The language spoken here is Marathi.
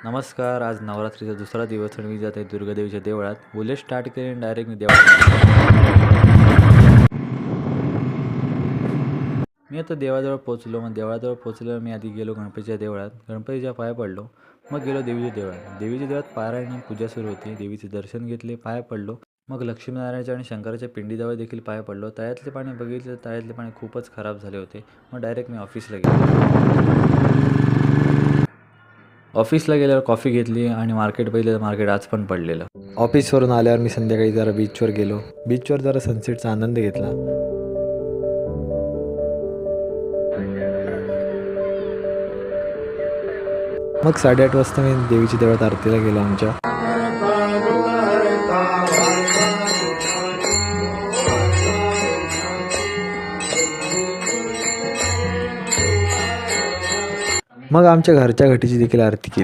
नमस्कार. आज नवरात्रीचा दुसरा दिवस आणि मी जात आहे दुर्गादेवीच्या देवळात. बुलेट स्टार्ट केली आणि डायरेक्ट मी देवळात. मी आता देवाजवळ पोहोचलो. मग देवळाजवळ पोहोचल्यावर मी आधी गेलो गणपतीच्या देवळात. गणपतीच्या पाया पडलो. मग गेलो देवीच्या देवळात. देवीच्या देवळात पारायण आणि पूजा सुरू होती. देवीचे दर्शन घेतले, पाया पडलो. मग लक्ष्मीनारायणाच्या आणि शंकराच्या पिंडीजवळ देखील पाया पडलो. तळ्यातले पाणी बघितलं, तळ्यातले पाणी खूपच खराब झाले होते. मग डायरेक्ट मी ऑफिसला गेलो. ऑफिसला गेल्यावर कॉफी घेतली आणि मार्केट पाहिलं तर मार्केट आज पण पडलेलं. ऑफिसवरून आल्यावर मी संध्याकाळी जरा बीचवर गेलो. बीचवर जरा सनसेटचा आनंद घेतला. मग 8:30 वाजता मी देवीच्या देवळात आरतीला गेलो आमच्या. मग आमच्या घरच्या घटीची देखील आरती केली.